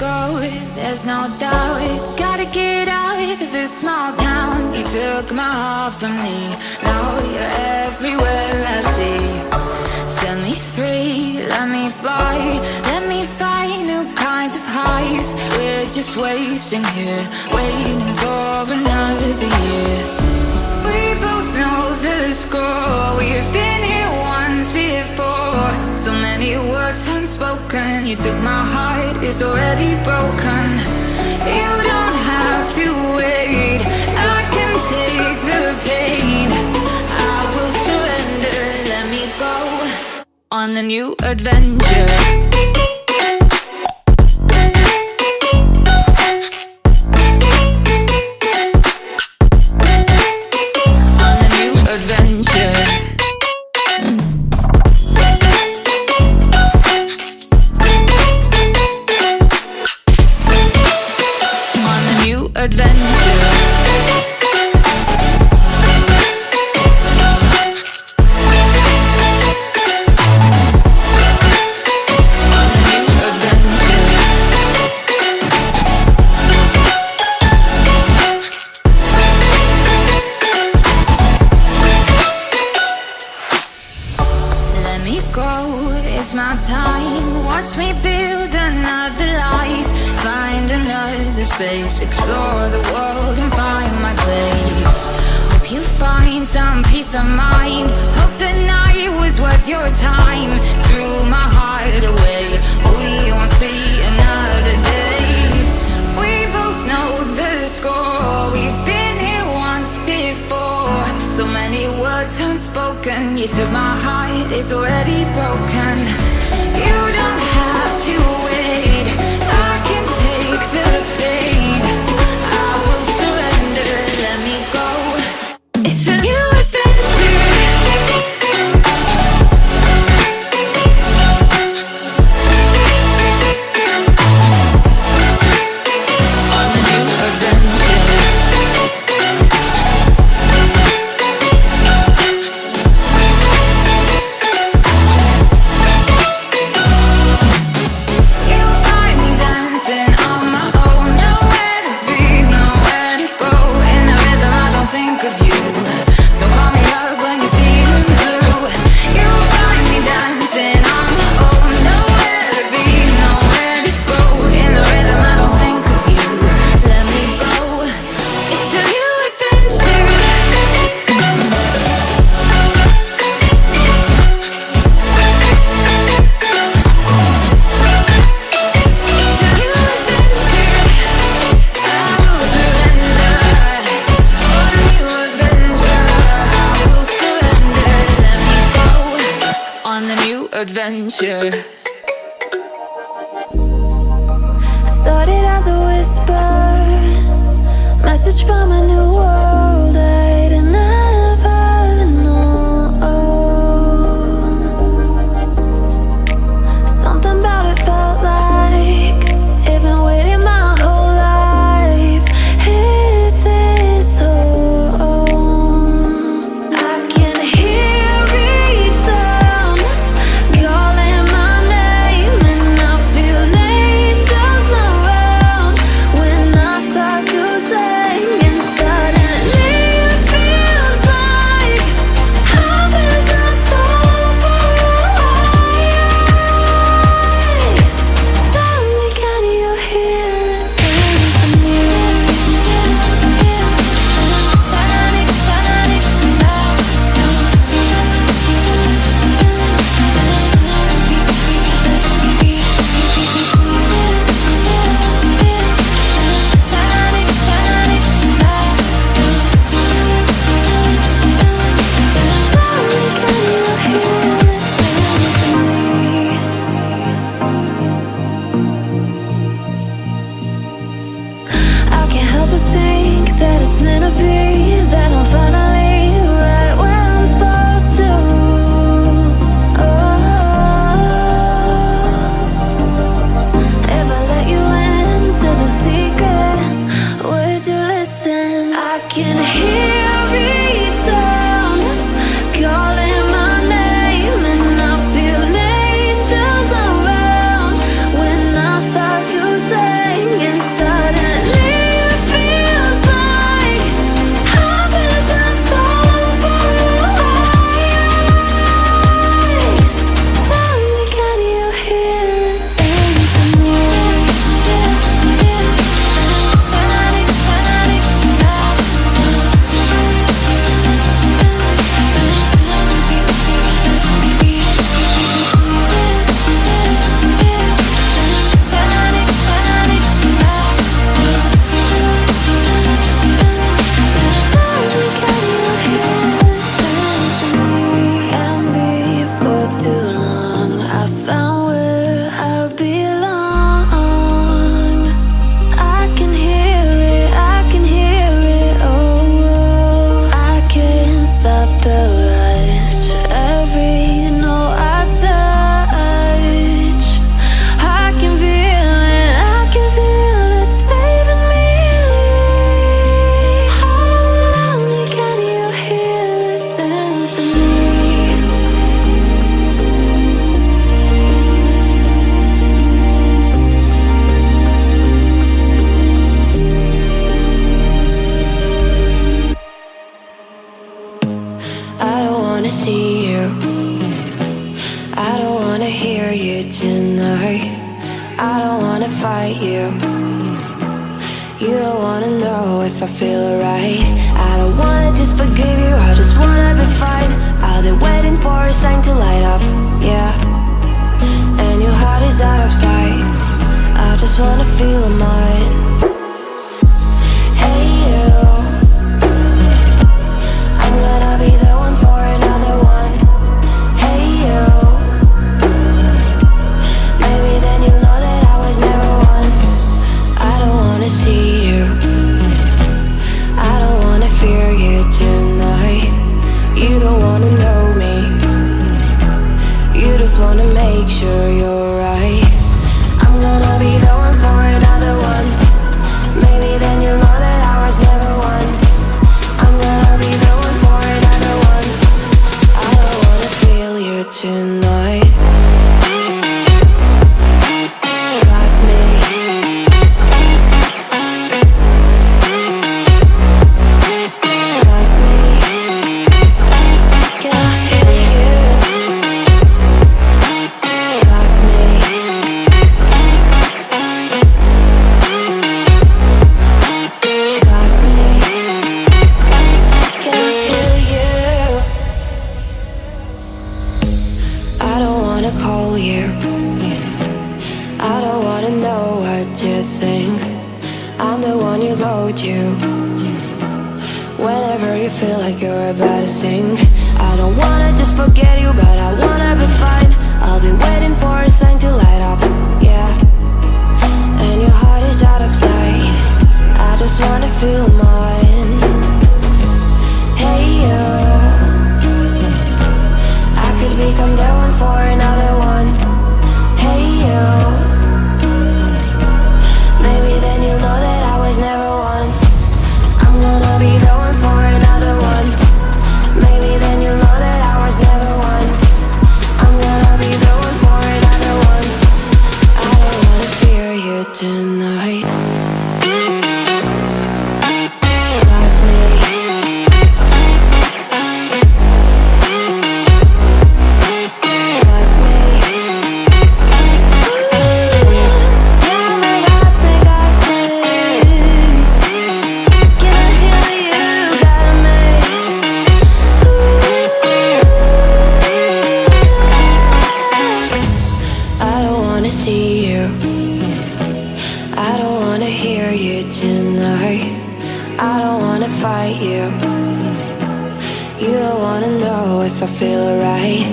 go, there's no doubt. Gotta get out of this small town. You took my heart from me, now you're everywhere I see. Set me free, let me fly, let me find new kinds of highs. We're just wasting here, waiting for another year. We both know the score, we've been here once before. So many words unspoken, you took my heart, it's already broken. You don't have to wait, I can take the pain. I will surrender, let me go on a new adventure. Explore the world and find my place. Hope you find some peace of mind. Hope the night was worth your time. Threw my heart away, we won't see another day. We both know the score, we've been here once before. So many words unspoken, you took my heart, it's already broken. You don't have to wait, I can take the pain. It's a new adventure. On a new adventure. You'll find me dancing on my own. Nowhere to be, nowhere to go. In the rhythm I don't think of you. Don't call me up when you're feeling blue. You'll find me dancing on my own. Nowhere to be, nowhere to go. In the rhythm I don't think of you. Let me go. It's a new adventure. It's a new adventure. I will surrender. On a new adventure, I will surrender. Let me go on a new adventure. Started as a whisper, message from a new world I'd never known. Something about it felt like it'd been waiting my whole life. Is this home? I can hear each sound calling my name, and I feel angels around when I start to sing. And suddenly see you. I don't wanna hear you tonight. I don't wanna fight you. You don't wanna know if I feel alright. I don't wanna just forgive you, I just wanna be fine. I'll be waiting for a sign to light up, yeah. And your heart is out of sight. I just wanna feel mine. Hey you, I'm gonna be the one for another one. Hey you, maybe then you'll know that I was never one. I don't wanna see you, I don't wanna fear you tonight. You don't wanna know me, you just wanna make sure you're right. I'm gonna be the one for another one. Maybe then you'll know that I was never one. I'm gonna be the one for another one. I don't wanna feel you tonight. Got me. Got me. Can I hear you? Got me. Got me. Can I hear you? I don't wanna call you. I don't wanna know what you think. I'm the one you go to whenever you feel like you're about to sink. I don't wanna just forget you, but I wanna be fine. I'll be waiting for a sign to light up, yeah. And your heart is out of sight. I just wanna feel mine. Hey you, I could become the one for another one. Hey you, maybe then you'll know that I was never one. I'm gonna be the one for another one. Maybe then you'll know that I was never one. I'm gonna be the one for another one. I don't wanna fear you tonight. Got me. Got me. Yeah, me, got me, got me. Can I hear you? Got me. I don't wanna see you, I don't wanna hear you tonight. I don't wanna fight you. You don't wanna know if I feel alright.